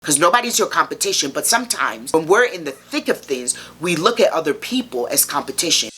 because nobody's your competition. But sometimes when we're in the thick of things, we look at other people as competition.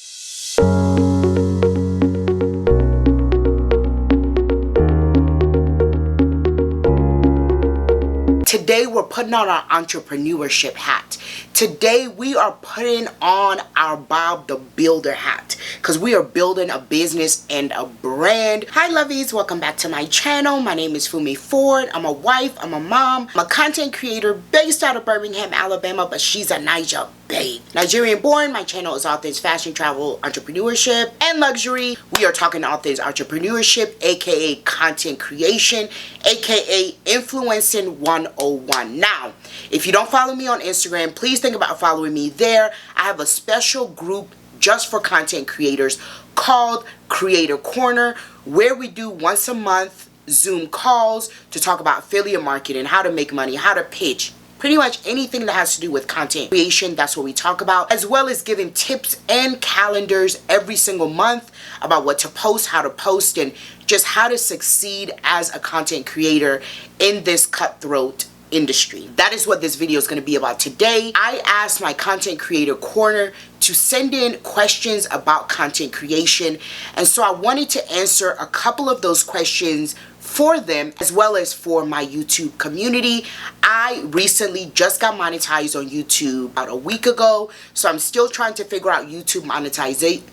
Today we're putting on our entrepreneurship hat. Today we are putting on our Bob the Builder hat, because we are building a business and a brand. Hi lovies, welcome back to my channel. My name is Fumi Ford. I'm a wife, I'm a mom, I'm a content creator based out of Birmingham, Alabama, but she's a Niger babe. Nigerian born. My channel is all things fashion, travel, entrepreneurship, and luxury. We are talking all things entrepreneurship, aka content creation, aka influencing 101. Now, if you don't follow me on Instagram, please think about following me there. I have a special group just for content creators called Creator Corner, where we do once a month Zoom calls to talk about affiliate marketing, how to make money, how to pitch, pretty much anything that has to do with content creation. That's what we talk about, as well as giving tips and calendars every single month about what to post, how to post, and just how to succeed as a content creator in this cutthroat industry. That is what this video is going to be about today. I asked my Content Creator Corner to send in questions about content creation, and so I wanted to answer a couple of those questions for them, as well as for my YouTube community. I recently just got monetized on YouTube about a week ago, so I'm still trying to figure out YouTube monetization.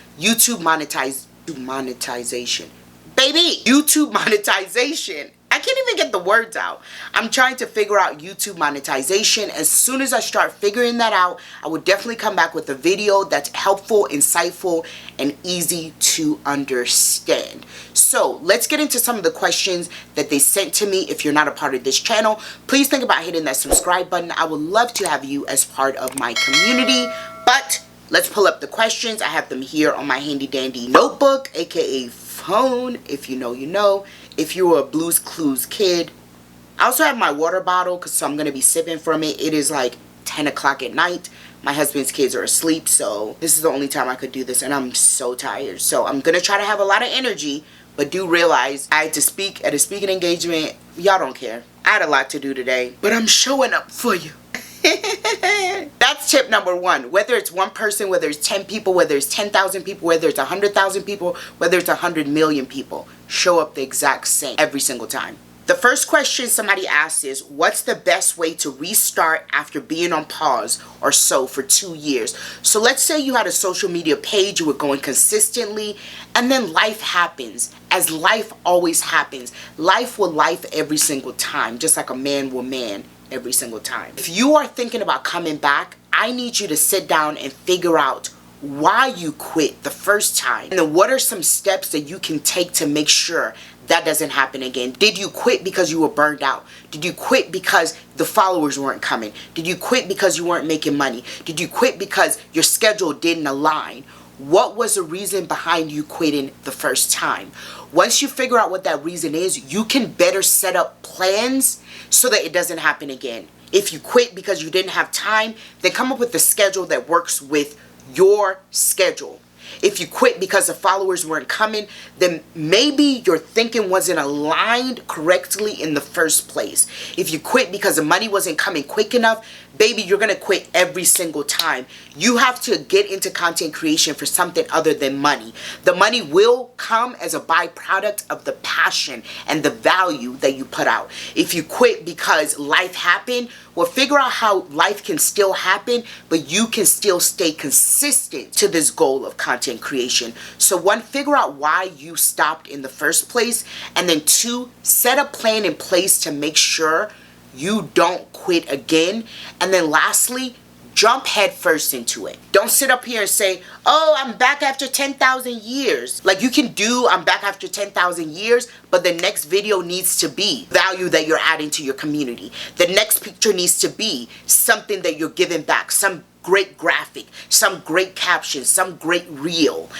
Baby, YouTube monetization. I can't even get the words out. I'm trying to figure out YouTube monetization. As soon as I start figuring that out, I will definitely come back with a video that's helpful, insightful, and easy to understand. So let's get into some of the questions that they sent to me. If you're not a part of this channel, please think about hitting that subscribe button. I would love to have you as part of my community. But let's pull up the questions. I have them here on my handy dandy notebook, aka phone. If you know, you know. If you were a Blue's Clues kid. I also have my water bottle, because so I'm going to be sipping from it. It is like 10 o'clock at night. My husband's kids are asleep, so this is the only time I could do this, and I'm so tired. So I'm going to try to have a lot of energy, but do realize I had to speak at a speaking engagement. Y'all don't care. I had a lot to do today, but I'm showing up for you. That's tip number one. Whether it's one person, whether it's 10 people, whether it's 10,000 people, whether it's 100,000 people, whether it's 100 million people, show up the exact same every single time. The first question somebody asked is, what's the best way to restart after being on pause or so for 2 years? So let's say you had a social media page, you were going consistently, and then life happens. As life always happens. Life will life every single time, just like a man will man every single time. If you are thinking about coming back, I need you to sit down and figure out why you quit the first time, and then what are some steps that you can take to make sure that doesn't happen again. Did you quit because you were burned out? Did you quit because the followers weren't coming? Did you quit because you weren't making money? Did you quit because your schedule didn't align? What was the reason behind you quitting the first time? Once you figure out what that reason is, you can better set up plans so that it doesn't happen again. If you quit because you didn't have time, then come up with a schedule that works with your schedule. If you quit because the followers weren't coming, then maybe your thinking wasn't aligned correctly in the first place. If you quit because the money wasn't coming quick enough, baby, you're going to quit every single time. You have to get into content creation for something other than money. The money will come as a byproduct of the passion and the value that you put out. If you quit because life happened, well, figure out how life can still happen, but you can still stay consistent to this goal of content creation. So one, figure out why you stopped in the first place. And then two, set a plan in place to make sure you don't quit again. And then lastly, jump head first into it. Don't sit up here and say, oh, I'm back after 10,000 years. Like, you can do I'm back after 10,000 years, but the next video needs to be value that you're adding to your community. The next picture needs to be something that you're giving back, some great graphic, some great caption, some great reel.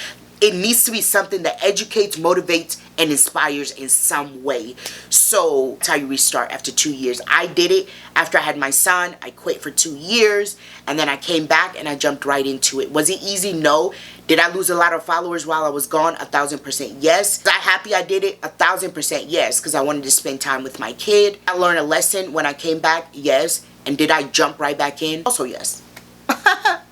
It needs to be something that educates, motivates, and inspires in some way. So that's how you restart after 2 years. I did it after I had my son. I quit for 2 years, and then I came back and I jumped right into it. Was it easy? No. Did I lose a lot of followers while I was gone? 1000% yes. Was I happy I did it? 1000% yes, because I wanted to spend time with my kid. I learned a lesson when I came back? Yes. And did I jump right back in? Also yes.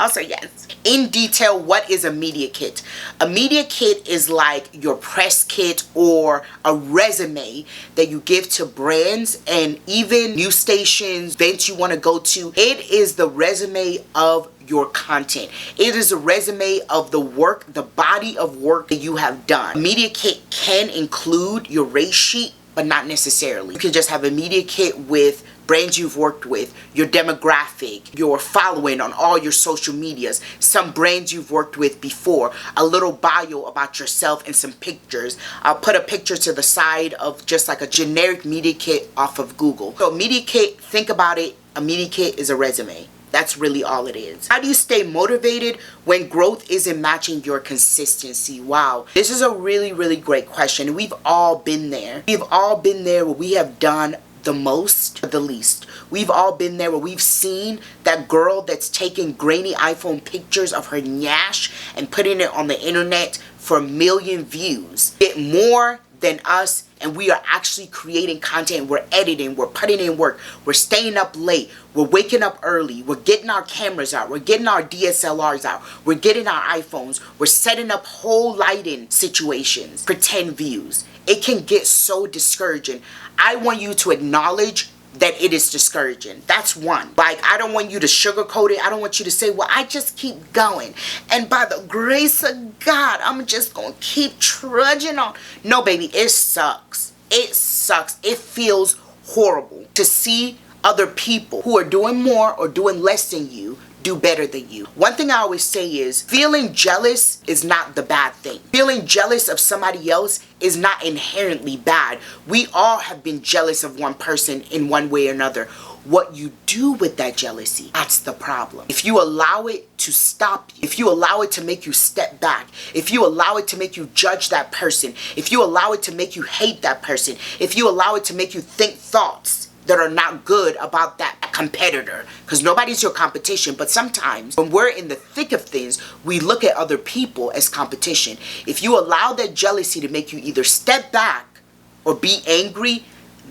Also yes. In detail, what is a media kit? A media kit is like your press kit or a resume that you give to brands and even news stations, events you want to go to. It is the resume of your content. It is a resume of the work, the body of work that you have done. A media kit can include your rate sheet, but not necessarily. You can just have a media kit with brands you've worked with, your demographic, your following on all your social medias, some brands you've worked with before, a little bio about yourself and some pictures. I'll put a picture to the side of just like a generic media kit off of Google. So media kit, think about it, a media kit is a resume. That's really all it is. How do you stay motivated when growth isn't matching your consistency? Wow. This is a really, really great question. We've all been there. We've all been there where we have done the most, the least. We've all been there where we've seen that girl that's taking grainy iPhone pictures of her nyash and putting it on the internet for 1 million views. Get more than us, and we are actually creating content. We're editing, we're putting in work, we're staying up late, we're waking up early, we're getting our cameras out, we're getting our DSLRs out, we're getting our iPhones, we're setting up whole lighting situations for 10 views. It can get so discouraging. I want you to acknowledge that it is discouraging. That's one. Like, I don't want you to sugarcoat it. I don't want you to say, well, I just keep going, and by the grace of God, I'm just gonna keep trudging on. No, baby, it sucks. It sucks. It feels horrible to see other people who are doing more or doing less than you do better than you. One thing I always say is feeling jealous is not the bad thing. Feeling jealous of somebody else is not inherently bad. We all have been jealous of one person in one way or another. What you do with that jealousy, that's the problem. If you allow it to stop you, if you allow it to make you step back, if you allow it to make you judge that person, if you allow it to make you hate that person, if you allow it to make you think thoughts that are not good about that competitor, because nobody's your competition, but sometimes when we're in the thick of things, we look at other people as competition. If you allow that jealousy to make you either step back or be angry,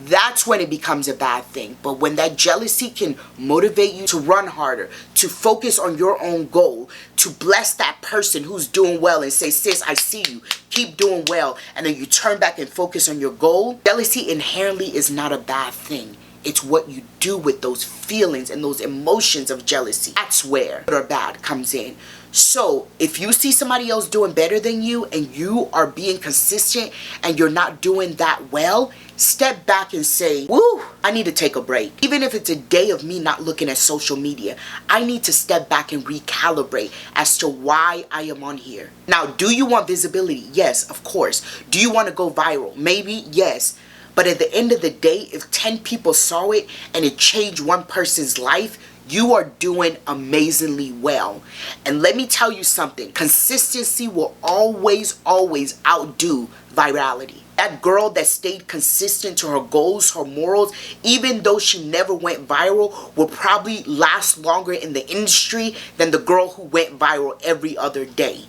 that's when it becomes a bad thing. But when that jealousy can motivate you to run harder, to focus on your own goal, to bless that person who's doing well and say, sis, I see you, keep doing well, and then you turn back and focus on your goal, jealousy inherently is not a bad thing. It's what you do with those feelings and those emotions of jealousy. That's where good or bad comes in. So if you see somebody else doing better than you and you are being consistent and you're not doing that well, step back and say, woo, I need to take a break. Even if it's a day of me not looking at social media, I need to step back and recalibrate as to why I am on here. Now, do you want visibility? Yes, of course. Do you want to go viral? Maybe, yes. But at the end of the day, if 10 people saw it and it changed one person's life, you are doing amazingly well. And let me tell you something, consistency will always, always outdo virality. That girl that stayed consistent to her goals, her morals, even though she never went viral, will probably last longer in the industry than the girl who went viral every other day.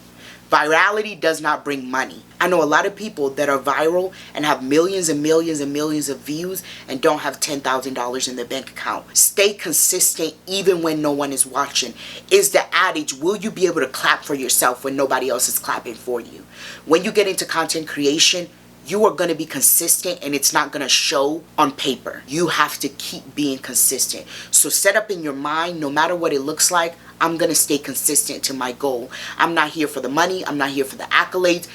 Virality does not bring money. I know a lot of people that are viral and have millions and millions and millions of views and don't have $10,000 in their bank account. Stay consistent even when no one is watching. Is the adage, will you be able to clap for yourself when nobody else is clapping for you? When you get into content creation, you are going to be consistent and it's not going to show on paper. You have to keep being consistent. So set up in your mind, no matter what it looks like, I'm going to stay consistent to my goal. I'm not here for the money. I'm not here for the accolades.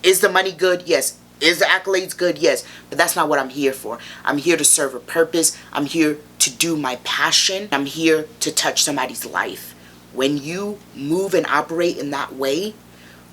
Is the money good? Yes. Is the accolades good? Yes. But that's not what I'm here for. I'm here to serve a purpose. I'm here to do my passion. I'm here to touch somebody's life. When you move and operate in that way,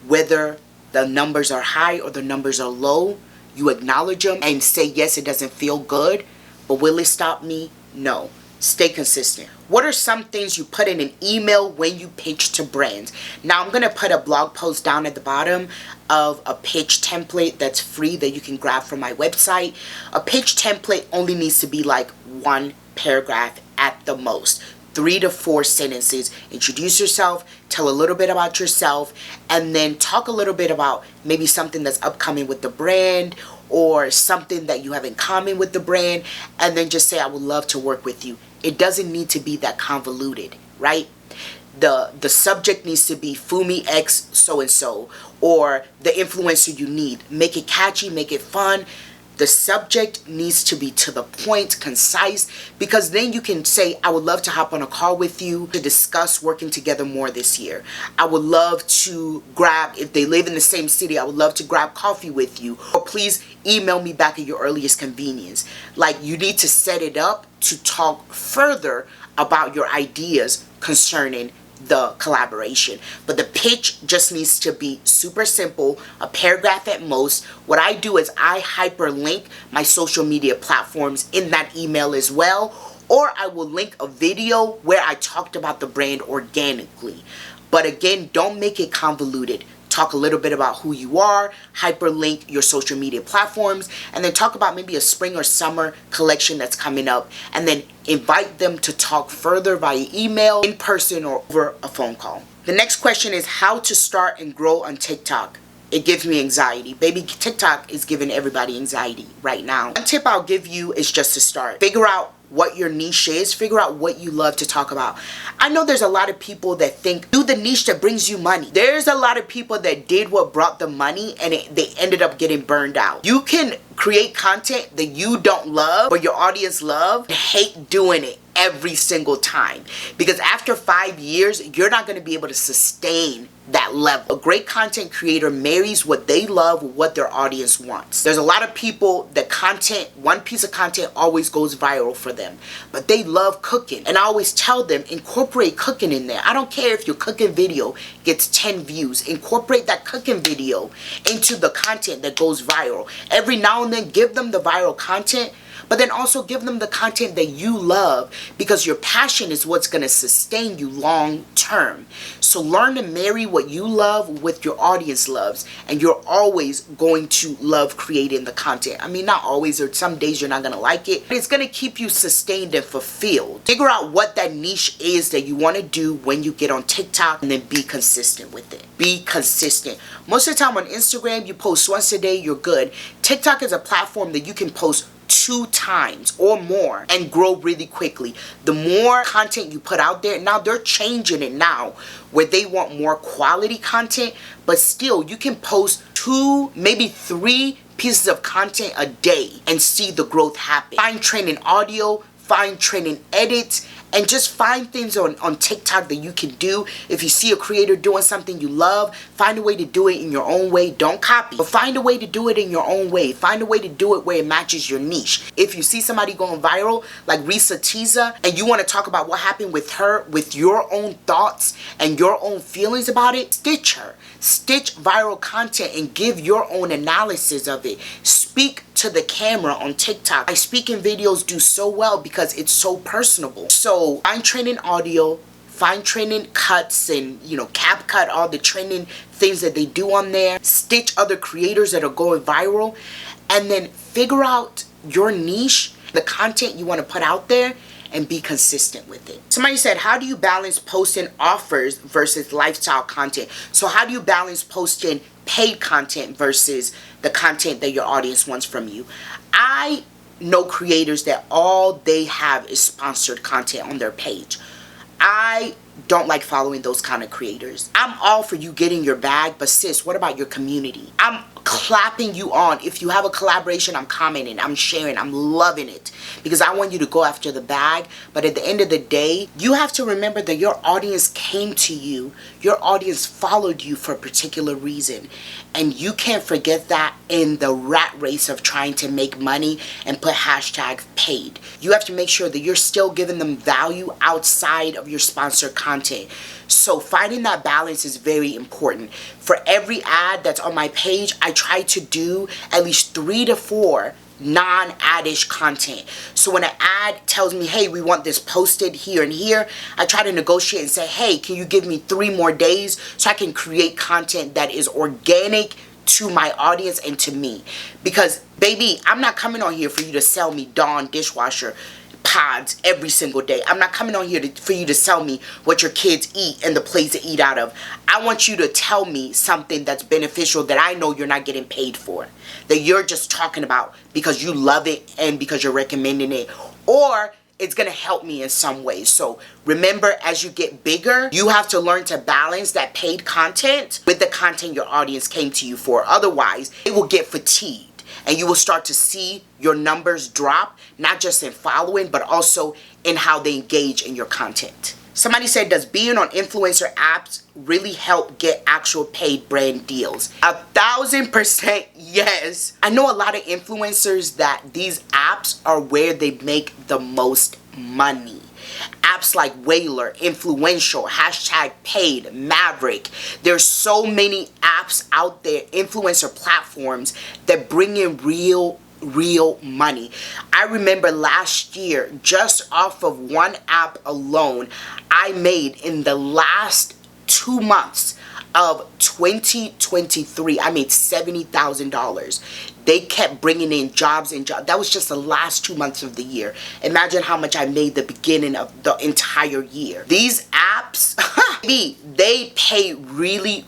whether the numbers are high or the numbers are low, you acknowledge them and say, yes, it doesn't feel good, but will it stop me? No. Stay consistent. What are some things you put in an email when you pitch to brands? Now I'm going to put a blog post down at the bottom of a pitch template that's free that you can grab from my website. A pitch template only needs to be like one paragraph at the most. 3 to 4 sentences. Introduce yourself, tell a little bit about yourself, and then talk a little bit about maybe something that's upcoming with the brand or something that you have in common with the brand, and then just say, I would love to work with you. It doesn't need to be that convoluted, right? The subject needs to be Fumi X so-and-so, or the influencer you need. Make it catchy, make it fun. The subject needs to be to the point, concise, because then you can say, I would love to hop on a call with you to discuss working together more this year. I would love to grab, if they live in the same city, I would love to grab coffee with you. Or please email me back at your earliest convenience. Like, you need to set it up to talk further about your ideas concerning the collaboration. But the pitch just needs to be super simple, a paragraph at most. What I do is I hyperlink my social media platforms in that email as well, or I will link a video where I talked about the brand organically. But again, don't make it convoluted. Talk a little bit about who you are, hyperlink your social media platforms, and then talk about maybe a spring or summer collection that's coming up, and then invite them to talk further via email, in person, or over a phone call. The next question is how to start and grow on TikTok. It gives me anxiety. Baby, TikTok is giving everybody anxiety right now. One tip I'll give you is just to start. Figure out what your niche is. Figure out what you love to talk about. I know there's a lot of people that think, do the niche that brings you money. There's a lot of people that did what brought them money and they ended up getting burned out. You can create content that you don't love or your audience love and hate doing it every single time, because after 5 years you're not going to be able to sustain that level. A great content creator marries what they love with what their audience wants. There's a lot of people that one piece of content always goes viral for them, but they love cooking, and I always tell them, incorporate cooking in there. I don't care if your cooking video gets 10 views. Incorporate that cooking video into the content that goes viral. Every now and then give them the viral content, but then also give them the content that you love, because your passion is what's going to sustain you long term. So learn to marry what you love with your audience loves, and you're always going to love creating the content. I mean, not always, or some days you're not going to like it, but it's going to keep you sustained and fulfilled. Figure out what that niche is that you want to do when you get on TikTok, and then be consistent with it. Be consistent. Most of the time on Instagram, you post once a day, you're good. TikTok is a platform that you can post 2 times or more and grow really quickly. The more content you put out there, now they're changing it now where they want more quality content, but still you can post 2, maybe 3 pieces of content a day and see the growth happen. Find training audio, find training edits, and just find things on TikTok that you can do. If you see a creator doing something you love, find a way to do it in your own way. Don't copy, but find a way to do it in your own way. Find a way to do it where it matches your niche. If you see somebody going viral like Risa Tiza, and you want to talk about what happened with her, with your own thoughts and your own feelings about it, stitch her. Stitch viral content and give your own analysis of it. Speak to the camera on TikTok. My speaking videos do so well because it's so personable. So find training audio, find training cuts, and cap cut all the training things that they do on there. Stitch other creators that are going viral, and then figure out your niche, the content you want to put out there, and be consistent with it. Somebody said, how do you balance posting offers versus lifestyle content? So how do you balance posting paid content versus the content that your audience wants from you? I know creators that all they have is sponsored content on their page. I don't like following those kind of creators. I'm all for you getting your bag, but sis, what about your community? I'm clapping you on. If you have a collaboration, I'm commenting, I'm sharing, I'm loving it, because I want you to go after the bag. But at the end of the day, you have to remember that your audience came to you, your audience followed you for a particular reason, and you can't forget that in the rat race of trying to make money and put hashtag paid. You have to make sure that you're still giving them value outside of your sponsored content. So finding that balance is very important. For every ad that's on my page, I try to do at least 3 to 4 non-addish content. So when an ad tells me, hey, we want this posted here and here, I try to negotiate and say, hey, can you give me 3 more days so I can create content that is organic to my audience and to me? Because baby, I'm not coming on here for you to sell me Dawn dishwasher pods every single day. I'm not coming on here for you to sell me what your kids eat and the plates to eat out of. I want you to tell me something that's beneficial that I know you're not getting paid for, that you're just talking about because you love it and because you're recommending it, or it's gonna help me in some way. So remember, as you get bigger, you have to learn to balance that paid content with the content your audience came to you for. Otherwise, it will get fatigued and you will start to see your numbers drop, not just in following, but also in how they engage in your content. Somebody said, does being on influencer apps really help get actual paid brand deals? 1000% yes. I know a lot of influencers that these apps are where they make the most money. Apps like Whaler, Influential, #paid, Maverick. There's so many apps out there, influencer platforms, that bring in real money. I remember last year, just off of one app alone, I made in the last 2 months of 2023, I made $70,000. They kept bringing in jobs and jobs. That was just the last 2 months of the year. Imagine how much I made the beginning of the entire year. These apps, they pay really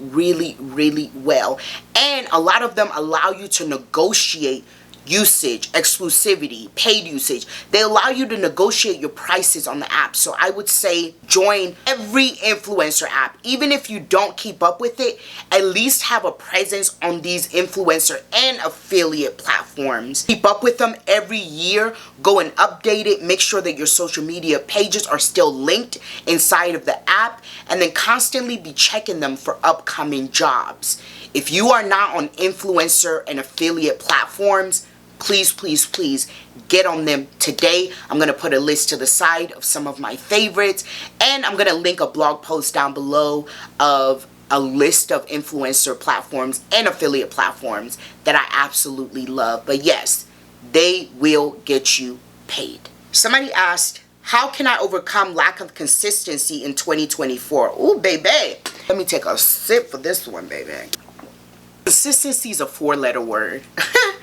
well. And a lot of them allow you to negotiate usage, exclusivity, paid usage. They allow you to negotiate your prices on the app. So I would say join every influencer app. Even if you don't keep up with it, at least have a presence on these influencer and affiliate platforms. Keep up with them every year. Go and update it. Make sure that your social media pages are still linked inside of the app, and then constantly be checking them for upcoming jobs. If you are not on influencer and affiliate platforms, please get on them today. I'm going to put a list to the side of some of my favorites, and I'm going to link a blog post down below of a list of influencer platforms and affiliate platforms that I absolutely love. But yes, they will get you paid. Somebody asked, how can I overcome lack of consistency in 2024? Ooh, baby. Let me take a sip for this one, baby. Consistency is a 4-letter word.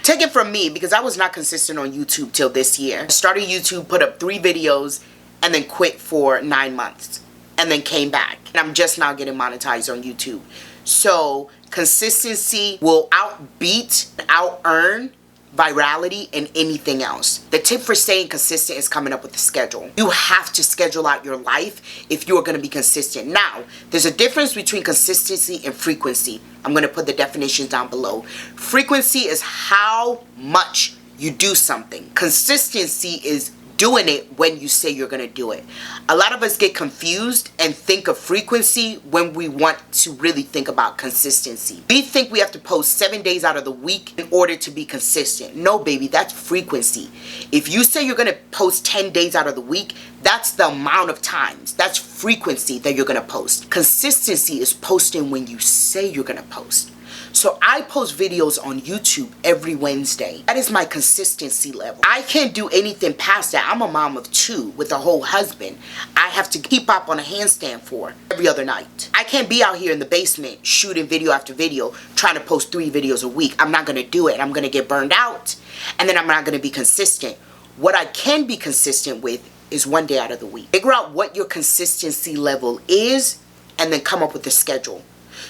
Take it from me, because I was not consistent on YouTube till this year. I started YouTube, put up 3 videos, and then quit for 9 months. And then came back. And I'm just now getting monetized on YouTube. So consistency will out-earn virality and anything else. The tip for staying consistent is coming up with a schedule. You have to schedule out your life if you are going to be consistent. Now, there's a difference between consistency and frequency. I'm going to put the definitions down below. Frequency is how much you do something. Consistency is doing it when you say you're gonna do it. A lot of us get confused and think of frequency when we want to really think about consistency. We think we have to post 7 days out of the week in order to be consistent. No, baby, that's frequency. If you say you're gonna post 10 days out of the week, that's the amount of times. That's frequency that you're gonna post. Consistency is posting when you say you're gonna post. So I post videos on YouTube every Wednesday. That is my consistency level. I can't do anything past that. I'm a mom of 2 with a whole husband. I have to keep up on a handstand for every other night. I can't be out here in the basement shooting video after video trying to post 3 videos a week. I'm not going to do it. I'm going to get burned out, and then I'm not going to be consistent. What I can be consistent with is 1 day out of the week. Figure out what your consistency level is and then come up with a schedule.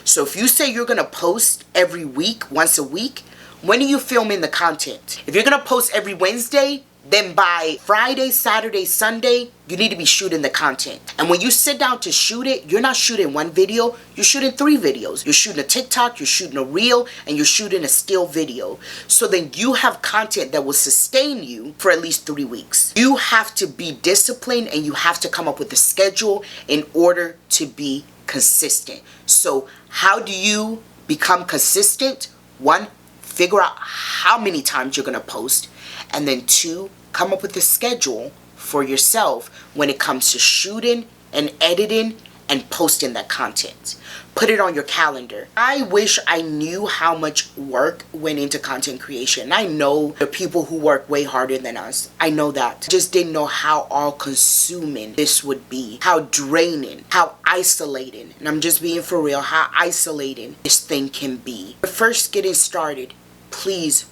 So if you say you're going to post every week, once a week, when are you filming the content? If you're going to post every Wednesday, then by Friday, Saturday, Sunday, you need to be shooting the content. And when you sit down to shoot it, you're not shooting 1 video, you're shooting 3 videos. You're shooting a TikTok, you're shooting a reel, and you're shooting a still video. So then you have content that will sustain you for at least 3 weeks. You have to be disciplined, and you have to come up with a schedule in order to be consistent. So how do you become consistent? 1, figure out how many times you're going to post, and then 2, come up with a schedule for yourself when it comes to shooting and editing and posting that content. Put it on your calendar. I wish I knew how much work went into content creation. I know the people who work way harder than us. I know that. I just didn't know how all-consuming this would be. How draining, how isolating, and I'm just being for real, how isolating this thing can be. But first getting started, please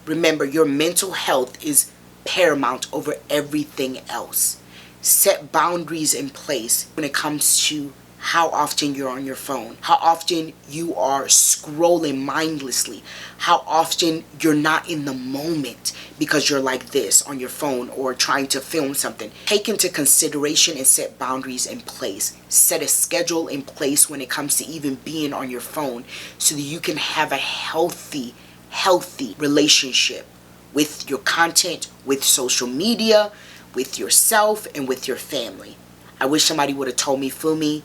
remember your mental health is paramount over everything else. Set boundaries in place when it comes to how often you're on your phone, how often you are scrolling mindlessly, how often you're not in the moment because you're like this on your phone or trying to film something. Take into consideration and set boundaries in place. Set a schedule in place when it comes to even being on your phone so that you can have a healthy relationship with your content, with social media, with yourself, and with your family. I wish somebody would have told me, Fumi,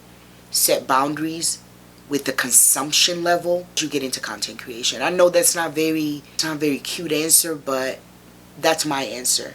set boundaries with the consumption level you get into content creation. I know that's not very cute answer, but that's my answer.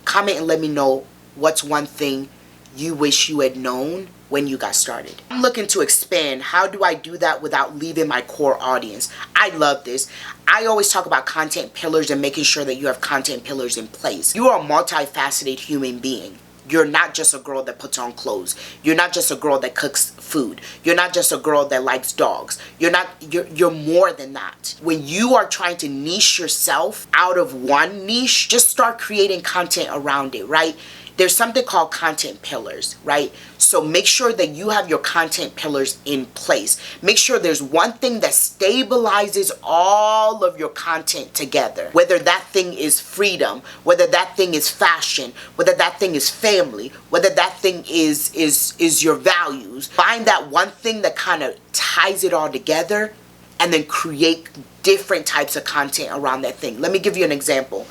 Comment and let me know what's one thing you wish you had known when you got started. I'm looking to expand. How do I do that without leaving my core audience? I love this. I always talk about content pillars and making sure that you have content pillars in place. You are a multifaceted human being. You're not just a girl that puts on clothes. You're not just a girl that cooks food. You're not just a girl that likes dogs. You're more than that. When you are trying to niche yourself out of one niche, just start creating content around it, right? There's something called content pillars, right? So make sure that you have your content pillars in place. Make sure there's one thing that stabilizes all of your content together. Whether that thing is freedom, whether that thing is fashion, whether that thing is family, whether that thing is your values. Find that one thing that kind of ties it all together and then create different types of content around that thing. Let me give you an example.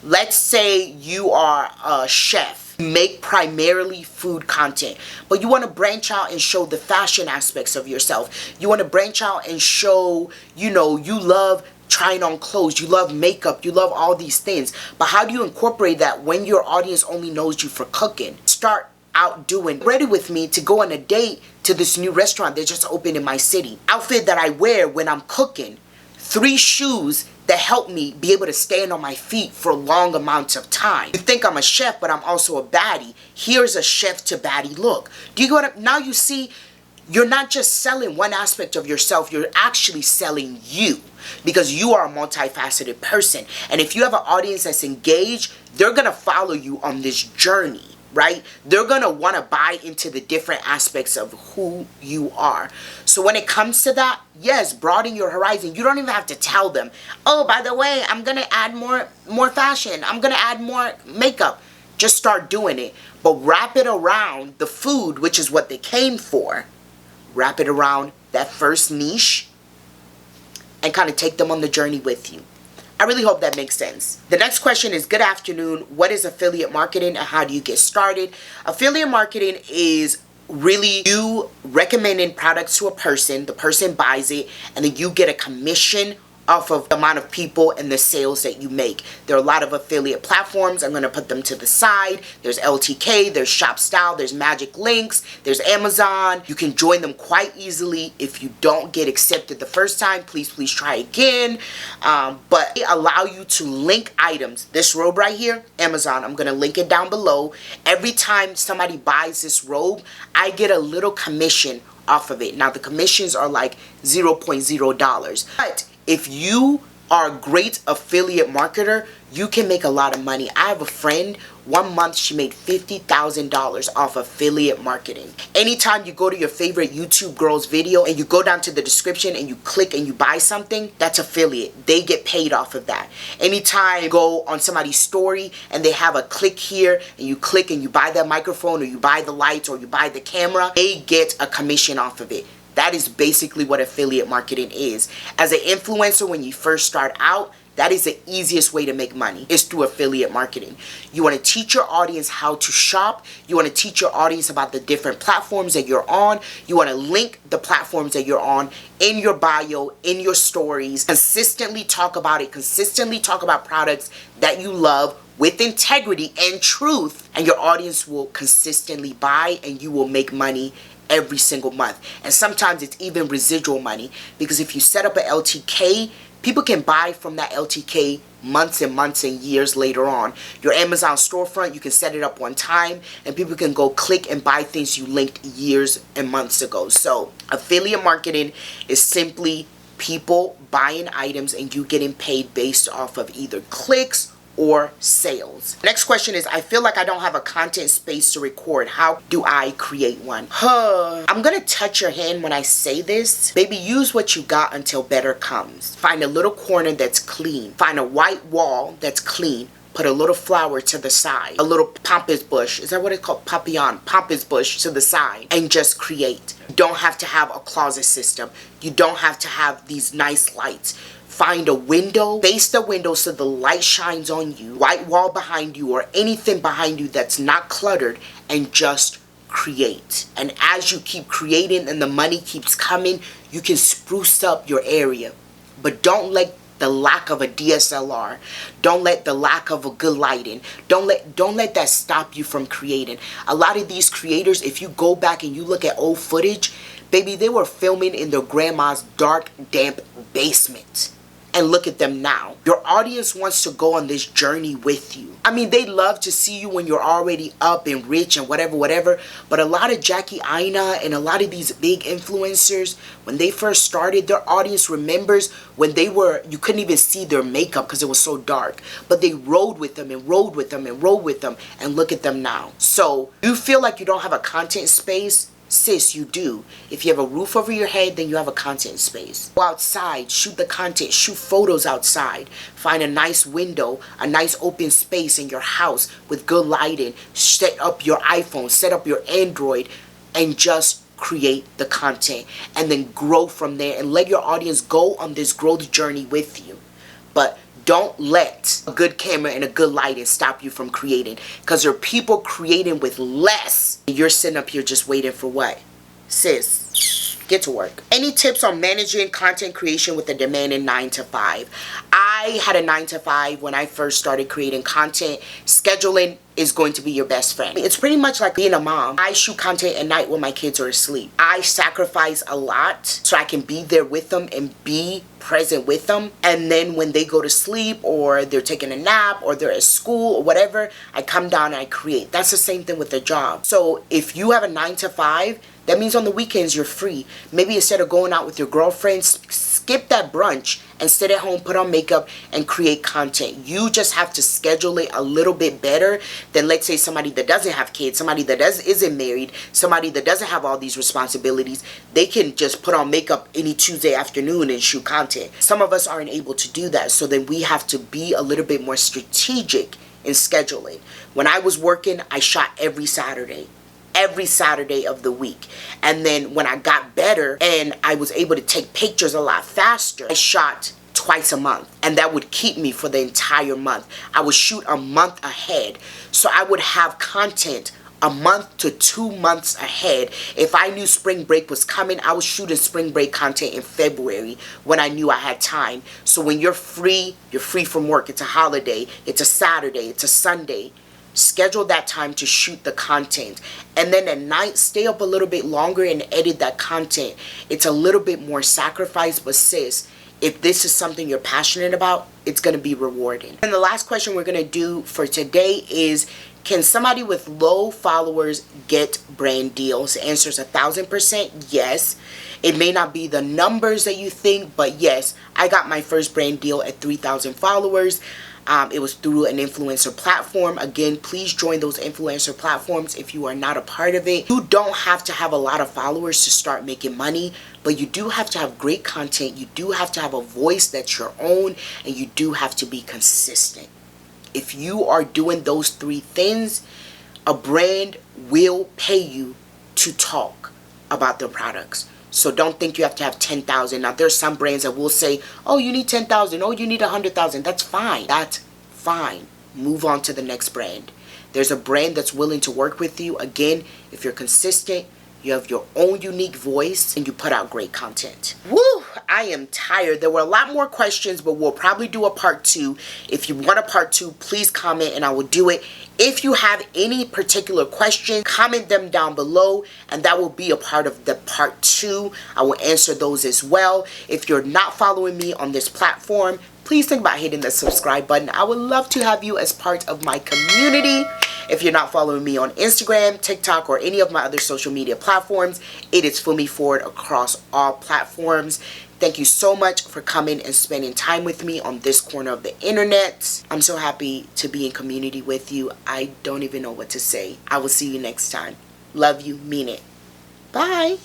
Let's say you are a chef. Make primarily food content, but you want to branch out and show the fashion aspects of yourself. You want to branch out and show, you love trying on clothes, you love makeup, you love all these things. But how do you incorporate that when your audience only knows you for cooking? Start out doing. Ready with me to go on a date to this new restaurant that just opened in my city. Outfit that I wear when I'm cooking. 3 shoes that help me be able to stand on my feet for long amounts of time. You think I'm a chef, but I'm also a baddie. Here's a chef to baddie look. Do you go to, now you see, you're not just selling one aspect of yourself, you're actually selling you, because you are a multifaceted person. And if you have an audience that's engaged, they're gonna follow you on this journey, right? They're gonna wanna buy into the different aspects of who you are. So when it comes to that, yes, broaden your horizon. You don't even have to tell them, oh, by the way, I'm gonna add more fashion. I'm gonna add more makeup. Just start doing it. But wrap it around the food, which is what they came for. Wrap it around that first niche and kind of take them on the journey with you. I really hope that makes sense. The next question is, good afternoon. What is affiliate marketing and how do you get started? Affiliate marketing is really you recommending products to a person, the person buys it, and then you get a commission off of the amount of people and the sales that you make. There are a lot of affiliate platforms. I'm going to put them to the side. There's LTK, there's ShopStyle, there's Magic Links, there's Amazon. You can join them quite easily. If you don't get accepted the first time, please try again. But they allow you to link items. This robe right here, Amazon, I'm going to link it down below. Every time somebody buys this robe, I get a little commission off of it. Now the commissions are like $0.0. But if you are a great affiliate marketer, you can make a lot of money. I have a friend, 1 month she made $50,000 off affiliate marketing. Anytime you go to your favorite YouTube girl's video and you go down to the description and you click and you buy something, that's affiliate. They get paid off of that. Anytime you go on somebody's story and they have a click here and you click and you buy that microphone or you buy the lights or you buy the camera, they get a commission off of it. That is basically what affiliate marketing is. As an influencer, when you first start out, that is the easiest way to make money, is through affiliate marketing. You want to teach your audience how to shop. You want to teach your audience about the different platforms that you're on. You want to link the platforms that you're on in your bio, in your stories. Consistently talk about it. Consistently talk about products that you love with integrity and truth, and your audience will consistently buy and you will make money every single month. And sometimes it's even residual money, because if you set up an LTK, people can buy from that LTK months and months and years later on. Your Amazon storefront, you can set it up one time and people can go click and buy things you linked years and months ago. So affiliate marketing is simply people buying items and you getting paid based off of either clicks or sales. Next question is, I feel like I don't have a content space to record. How do I create one? I'm gonna touch your hand when I say this. Baby, use what you got until better comes. Find a little corner that's clean. Find a white wall that's clean. Put a little flower to the side. A little pampas bush. Is that what it's called? Papillon. Pampas bush to the side. And just create. You don't have to have a closet system. You don't have to have these nice lights. Find a window, face the window so the light shines on you, white wall behind you or anything behind you that's not cluttered, and just create. And as you keep creating and the money keeps coming, you can spruce up your area. But don't let the lack of a DSLR, don't let the lack of a good lighting, don't let that stop you from creating. A lot of these creators, if you go back and you look at old footage, baby, they were filming in their grandma's dark, damp basement. And look at them now. Your audience wants to go on this journey with you. I mean, they love to see you when you're already up and rich and whatever. But a lot of Jackie Aina and a lot of these big influencers, when they first started, their audience remembers when they were, you couldn't even see their makeup because it was so dark. But they rode with them and rode with them and rode with them. And look at them now. So you feel like you don't have a content space? Sis, you do. If you have a roof over your head, then you have a content space. Go outside, shoot the content, shoot photos outside. Find a nice window, a nice open space in your house with good lighting. Set up your iPhone, set up your Android, and just create the content. And then grow from there and let your audience go on this growth journey with you. But don't let a good camera and a good lighting stop you from creating, because there are people creating with less. You're sitting up here just waiting for what? Sis, get to work. Any tips on managing content creation with a demanding 9 to 5? I had a 9 to 5 when I first started creating content. Scheduling is going to be your best friend. It's pretty much like being a mom. I shoot content at night when my kids are asleep. I sacrifice a lot so I can be there with them and be present with them. And then when they go to sleep or they're taking a nap or they're at school or whatever, I come down and I create. That's the same thing with the job. So if you have a 9 to 5, that means on the weekends you're free. Maybe instead of going out with your girlfriends, skip that brunch and sit at home, put on makeup, and create content. You just have to schedule it a little bit better than, let's say, somebody that doesn't have kids, somebody that isn't married, somebody that doesn't have all these responsibilities. They can just put on makeup any Tuesday afternoon and shoot content. Some of us aren't able to do that, so then we have to be a little bit more strategic in scheduling. When I was working, I shot every Saturday of the week. And then when I got better and I was able to take pictures a lot faster, I shot twice a month, and that would keep me for the entire month. I would shoot a month ahead, so I would have content a month to 2 months ahead. If I knew spring break was coming, I was shooting spring break content in February when I knew I had time. So when you're free from work. It's a holiday, it's a Saturday, it's a Sunday. Schedule that time to shoot the content, and then at night stay up a little bit longer and edit that content. It's a little bit more sacrifice, but sis, if this is something you're passionate about, it's going to be rewarding. And the last question we're going to do for today is, can somebody with low followers get brand deals? The answer is 1000% yes. It may not be the numbers that you think, but yes, I got my first brand deal at 3,000 followers. It was through an influencer platform. Again, please join those influencer platforms if you are not a part of it. You don't have to have a lot of followers to start making money, but you do have to have great content. You do have to have a voice that's your own, and you do have to be consistent. If you are doing those 3 things, a brand will pay you to talk about their products. So don't think you have to have 10,000. Now, there's some brands that will say, oh, you need 10,000. Oh, you need 100,000. That's fine. That's fine. Move on to the next brand. There's a brand that's willing to work with you. Again, if you're consistent, you have your own unique voice, and you put out great content. Woo! I am tired. There were a lot more questions, but we'll probably do a part 2. If you want a part 2, please comment and I will do it. If you have any particular questions, comment them down below and that will be a part of the part 2. I will answer those as well. If you're not following me on this platform, please think about hitting the subscribe button. I would love to have you as part of my community. If you're not following me on Instagram, TikTok, or any of my other social media platforms, it is Fumi Ford across all platforms. Thank you so much for coming and spending time with me on this corner of the internet. I'm so happy to be in community with you. I don't even know what to say. I will see you next time. Love you, mean it. Bye.